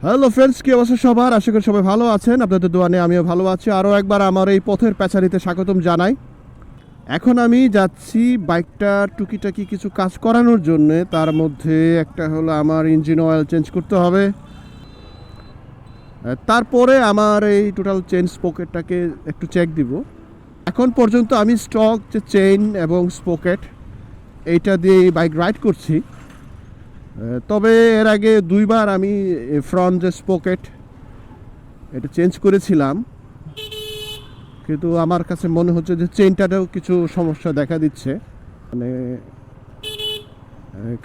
Hello friends, কি অবস্থা সবার? আশা করি সবাই ভালো আছেন। আপনাদের দোয়া নিয়ে আমিও ভালো আছি। আরও একবার আমার এই পথের প্যাচারিতে স্বাগতম জানাই। এখন আমি যাচ্ছি বাইকটার টুকিটাকি কিছু কাজ করানোর জন্যে। তার মধ্যে একটা হলো আমার ইঞ্জিন অয়েল চেঞ্জ করতে হবে। তারপরে আমার এই টোটাল চেইন স্পকেটটাকে একটু চেক দিব। এখন পর্যন্ত আমি স্টক যে চেইন এবং স্পকেট এইটা দিয়ে বাইক রাইড করছি। তবে এর আগে দুইবার আমি ফ্রন্ট যে স্পকেট এটা চেঞ্জ করেছিলাম, কিন্তু আমার কাছে মনে হচ্ছে যে চেইনটাতেও কিছু সমস্যা দেখা দিচ্ছে। মানে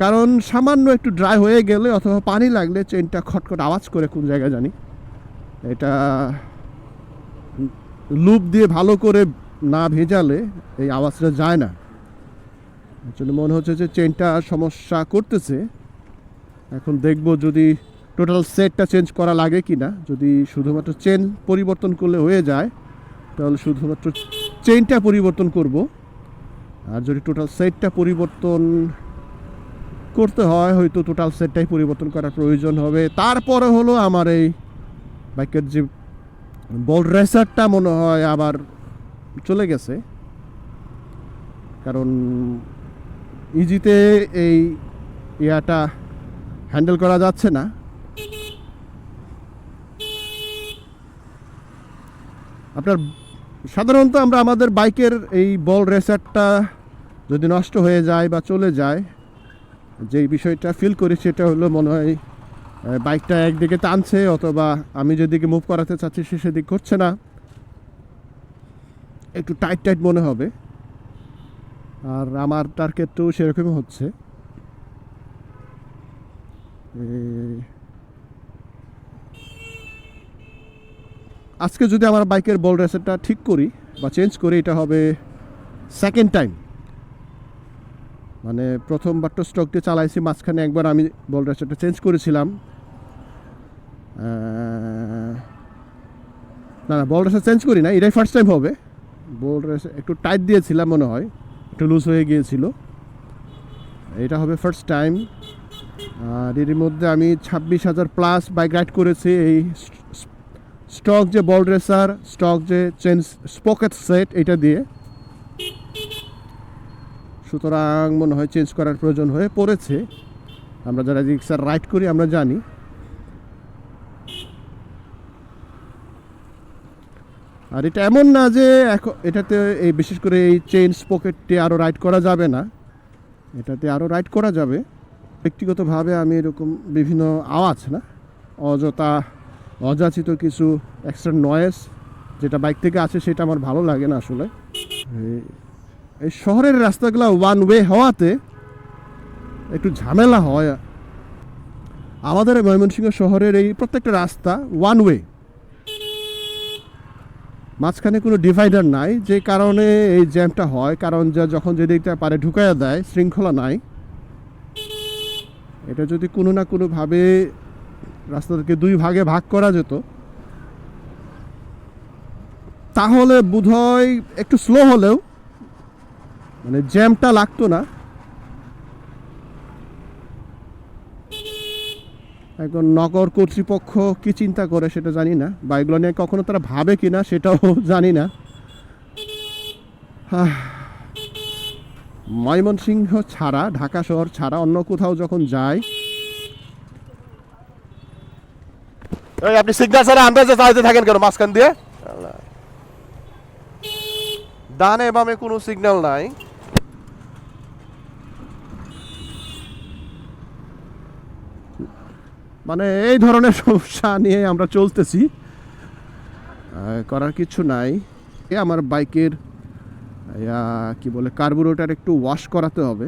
কারণ সামান্য একটু ড্রাই হয়ে গেলে অথবা পানি লাগলে চেইনটা খটখট আওয়াজ করে কোন জায়গায় জানি। এটা লুপ দিয়ে ভালো করে না ভেজালে এই আওয়াজটা যায় না। এর জন্য মনে হচ্ছে যে চেইনটা সমস্যা করতেছে। এখন দেখব যদি টোটাল সেটটা চেঞ্জ করা লাগে কি না। যদি শুধুমাত্র চেন পরিবর্তন করলে হয়ে যায় তাহলে শুধুমাত্র চেইনটা পরিবর্তন করব। আর যদি টোটাল সেটটা পরিবর্তন করতে হয় হয়তো টোটাল সেটটাই পরিবর্তন করার প্রয়োজন হবে। তারপরে হলো আমার এই বাইকের যে বল রেসারটা মনে হয় আবার চলে গেছে, কারণ ইজিতে এই ইয়াটা হ্যান্ডেল করা যাচ্ছে না। আপনার সাধারণত আমরা আমাদের বাইকের এই বল রেসারটা যদি নষ্ট হয়ে যায় বা চলে যায়, যেই বিষয়টা ফিল করি সেটা হলো মনে হয় বাইকটা একদিকে টানছে অথবা আমি যেদিকে মুভ করাতে চাচ্ছি সে সেদিক করছে না, একটু টাইট টাইট মনে হবে। আর আমারটার ক্ষেত্রেও সেরকমই হচ্ছে। আজকে যদি আমার বাইকের বল রেসারটা ঠিক করি বা চেঞ্জ করি, এটা হবে সেকেন্ড টাইম। মানে প্রথমবার তো স্টক দিয়ে চালাইছি, মাঝখানে একবার আমি বল রেসারটা চেঞ্জ করেছিলাম। না না, বল রেসার চেঞ্জ করি না, এটাই ফার্স্ট টাইম হবে। বল রেসার একটু টাইট দিয়েছিলাম মনে হয়, একটু লুজ হয়ে গিয়েছিল। এটা হবে ফার্স্ট টাইম। আর এর মধ্যে আমি 26,000 প্লাস বাইক রাইড করেছি এই স্টক যে বল রেসার, স্টক যে চেঞ্জ স্পকেট সেট এটা দিয়ে। সুতরাং মনে হয় চেঞ্জ করার প্রয়োজন হয়ে পড়েছে। আমরা যারা রিক্সার রাইড করি আমরা জানি। আর এটা এমন না যে এটাতে এই বিশেষ করে এই চেইন স্পকেটটি আরও রাইড করা যাবে না, এটাতে আরও রাইড করা যাবে। ব্যক্তিগতভাবে আমি এরকম বিভিন্ন আওয়াজ না, অযথা অযাচিত কিছু এক্সট্রা নয়েজ যেটা বাইক থেকে আসে সেটা আমার ভালো লাগে না আসলে। এই শহরের রাস্তাগুলো ওয়ান ওয়ে হওয়াতে একটু ঝামেলা হয়। আমাদের ময়মনসিংহ শহরের এই প্রত্যেকটা রাস্তা ওয়ান ওয়ে, মাঝখানে কোনো ডিভাইডার নাই, যে কারণে এই জ্যামটা হয়। কারণ যখন যেদিকটা পারে ঢুকাইয়া দেয়, শৃঙ্খলা নাই। এটা যদি কোনো না কোনোভাবে রাস্তাটাকে দুই ভাগে ভাগ করা যেত তাহলে বোধহয় একটু স্লো হলেও মানে জ্যামটা লাগতো না। এখন নগর কর্তৃপক্ষ কি চিন্তা করে সেটা জানি না, বা এগুলো নিয়ে কখনো তারা ভাবে কি না সেটাও জানি না। ময়মনসিংহ ছাড়া, ঢাকা শহর ছাড়া অন্য কোথাও যখন যায়, আপনি সিগন্যাল ছাড়া আন্দাজে চালাতে থাকেন কেন মাঝখান দিয়ে? ডানে বামে কোনো সিগন্যাল নাই। মানে এই ধরনের সমস্যা নিয়ে আমরা চলতেছি, করার কিছু নাই। আমার বাইকের কি বলে কার্বুরেটর একটু ওয়াশ করাতে হবে।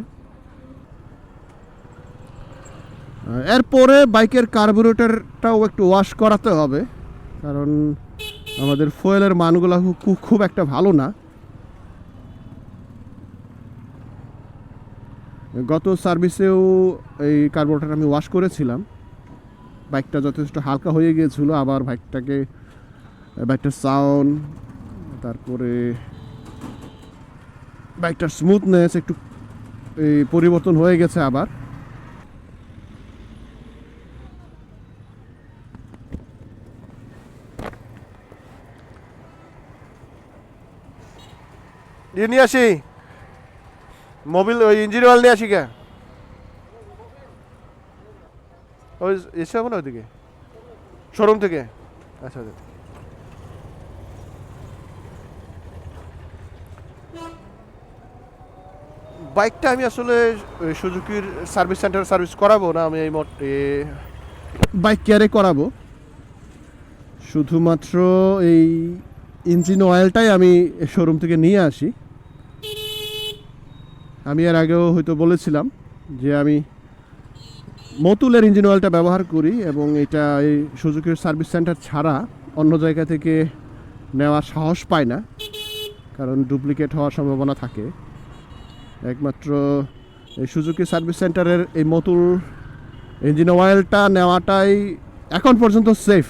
এরপরে বাইকের কার্বুরেটরটাও একটু ওয়াশ করাতে হবে, কারণ আমাদের ফুয়েলের মানগুলো খুব একটা ভালো না। গত সার্ভিসেও এই কার্বুরেটর আমি ওয়াশ করেছিলাম, বাইকটা যথেষ্ট হালকা হয়ে গিয়েছিল। আবার বাইকটার সাউন্ড, তারপরে বাইকটার স্মুথনেস একটু পরিবর্তন হয়ে গেছে আবার। নিয়ে আসি মোবিল ওই ইঞ্জিন অয়েল নিয়ে আসি কে ওই এসে হবে না ওইদিকে শোরুম থেকে আচ্ছা আচ্ছা বাইকটা আমি আসলে সুজুকির সার্ভিস সেন্টারে সার্ভিস করাবো না আমি এই বাইক কেয়ারে করাবো, শুধুমাত্র এই ইঞ্জিন অয়েলটাই আমি শোরুম থেকে নিয়ে আসি। আমি এর আগেও হয়তো বলেছিলাম যে আমি মতুলের ইঞ্জিন অয়েলটা ব্যবহার করি এবং এটা এই সুজুকির সার্ভিস সেন্টার ছাড়া অন্য জায়গা থেকে নেওয়ার সাহস পায় না, কারণ ডুপ্লিকেট হওয়ার সম্ভাবনা থাকে। একমাত্র এই সুজুকি সার্ভিস সেন্টারের এই মতুল ইঞ্জিন অয়েলটা নেওয়াটাই এখন পর্যন্ত সেফ।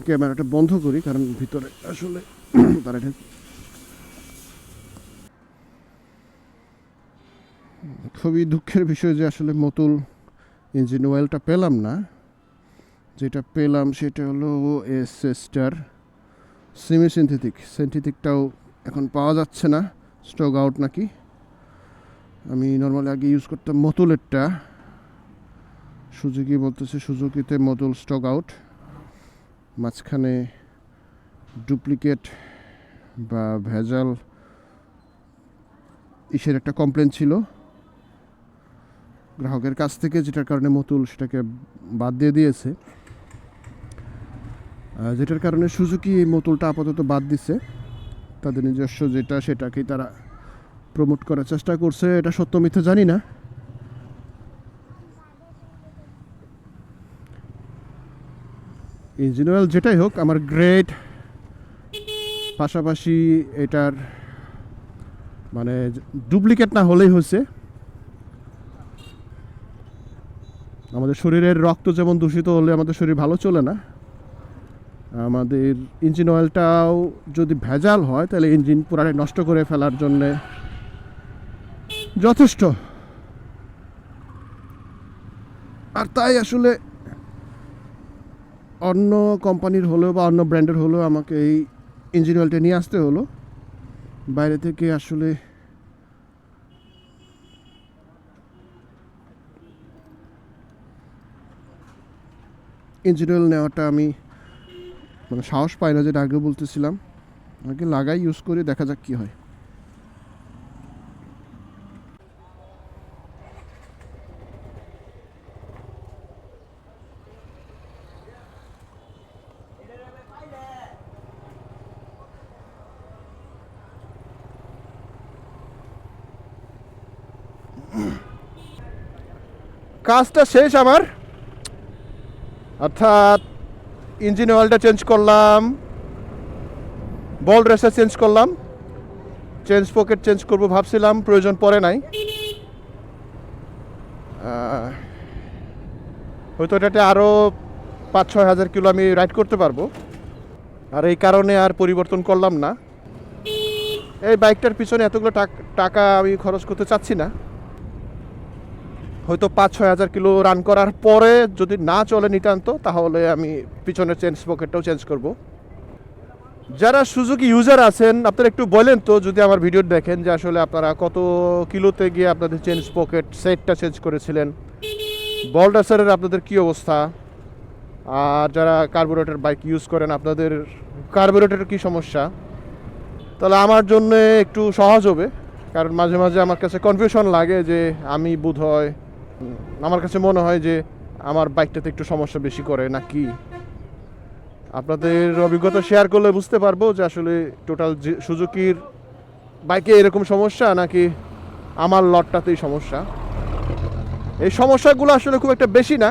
ক্যামেরাটা বন্ধ করি কারণ ভিতরে আসলে তারা খুবই দুঃখের বিষয় যে আসলে মতুল ইঞ্জিন অয়েলটা পেলাম না। যেটা পেলাম সেটা হলো এসএস্টার সেমি সিনথেটিকটাও এখন পাওয়া যাচ্ছে না, স্টক আউট নাকি। আমি নর্মালি আগে ইউজ করতাম মতুলেরটা, সুজুকি বলতেছে সুজুকিতে মতুল স্টক আউট। মাঝখানে ডুপ্লিকেট বা ভেজাল ইসের একটা কমপ্লেন ছিল গ্রাহকের কাছ থেকে, যেটার কারণে মতুল সেটাকে বাদ দিয়ে দিয়েছে, যেটার কারণে সুজুকি এই মতুলটা আপাতত বাদ দিছে। তাদের নিজস্ব যেটা সেটাকেই তারা প্রমোট করার চেষ্টা করছে, এটা সত্য মিথ্যা জানি না। ইঞ্জিন অয়েল যেটাই হোক আমার গ্রেড, পাশাপাশি এটার মানে ডুপ্লিকেট না হলেই হয়েছে। আমাদের শরীরের রক্ত যেমন দূষিত হলে আমাদের শরীর ভালো চলে না, আমাদের ইঞ্জিন অয়েলটাও যদি ভেজাল হয় তাহলে ইঞ্জিন পুরাটাই নষ্ট করে ফেলার জন্যে যথেষ্ট। আর তাই আসলে অন্য কোম্পানির হলেও বা অন্য ব্র্যান্ডের হলেও আমাকে এই ইঞ্জিন অয়েলটা নিয়ে আসতে হলো বাইরে থেকে। আসলে ইঞ্জিন অয়েল নেওয়াটা আমি মানে সাহস পাই না, যেটা আগে বলতেছিলাম। আগে লাগাই, ইউজ করে দেখা যাক কী হয়। কাজটা শেষ আমার, অর্থাৎ ইঞ্জিন অয়েলটা চেঞ্জ করলাম, বল রেসার চেঞ্জ করলাম, চেঞ্জ পকেট চেঞ্জ করব ভাবছিলাম, প্রয়োজন পড়ে নাই। হয়তো এটাতে আরও 5-6 হাজার কিলো আমি রাইড করতে পারবো, আর এই কারণে আর পরিবর্তন করলাম না। এই বাইকটার পিছনে এতগুলো টাকা আমি খরচ করতে চাচ্ছি না। হয়তো 5-6 হাজার কিলো রান করার পরে যদি না চলে নিতান্ত, তাহলে আমি পিছনের চেঞ্জ পকেটটাও চেঞ্জ করব। যারা সুজুকি ইউজার আছেন আপনারা একটু বলেন তো, যদি আমার ভিডিও দেখেন, যে আসলে আপনারা কত কিলোতে গিয়ে আপনাদের চেঞ্জ পকেট সেটটা চেঞ্জ করেছিলেন, বল রেসারের আপনাদের কী অবস্থা, আর যারা কার্বোরেটর বাইক ইউজ করেন আপনাদের কার্বোরেটরের কী সমস্যা, তাহলে আমার জন্য একটু সহজ হবে। কারণ মাঝে মাঝে আমার কাছে কনফিউশন লাগে যে আমি বোধহয়, আমার কাছে মনে হয় যে আমার বাইকটাতে একটু সমস্যা বেশি করে নাকি। আপনাদের অভিজ্ঞতা শেয়ার করলে বুঝতে পারবো যে আসলে টোটাল সুজুকির বাইকে এরকম সমস্যা নাকি আমার লটটাতেই সমস্যা। এই সমস্যাগুলো আসলে খুব একটা বেশি না।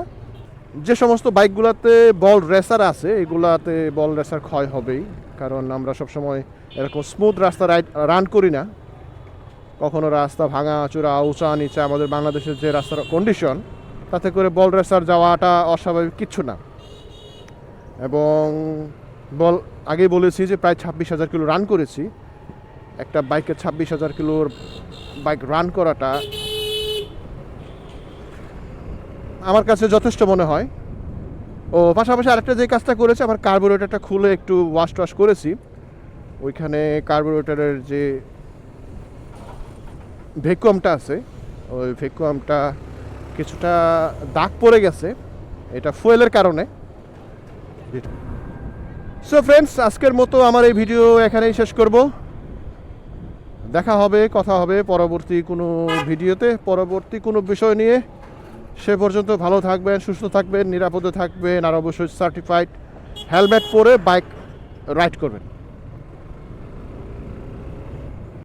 যে সমস্ত বাইকগুলোতে বল রেসার আছে এগুলাতে বল রেসার ক্ষয় হবেই, কারণ আমরা সবসময় এরকম স্মুথ রাস্তা রান করি না। কখনো রাস্তা ভাঙা চূড়া উঁচা নিচা, আমাদের বাংলাদেশের যে রাস্তার কন্ডিশন, তাতে করে বল রেসার যাওয়াটা অস্বাভাবিক কিচ্ছু না। এবং আগেই বলেছি যে প্রায় 26,000 কিলো রান করেছি। একটা বাইকে 26,000 কিলোর বাইক রান করাটা আমার কাছে যথেষ্ট মনে হয়। ও পাশাপাশি আরেকটা যে কাজটা করেছে, আমার কার্বোরেটরটা খুলে একটু ওয়াশ করেছি। ওইখানে কার্বোরেটরের যে ভ্যাকুয়ামটা আছে, ওই ভ্যাকুয়ামটা কিছুটা দাগ পড়ে গেছে, এটা ফুয়েলের কারণে। সো ফ্রেন্ডস, আজকের মতো আমার এই ভিডিও এখানেই শেষ করব। দেখা হবে, কথা হবে পরবর্তী কোনো ভিডিওতে, পরবর্তী কোনো বিষয় নিয়ে। সে পর্যন্ত ভালো থাকবেন, সুস্থ থাকবেন, নিরাপদে থাকবেন, আর অবশ্যই সার্টিফাইড হেলমেট পরে বাইক রাইড করবেন।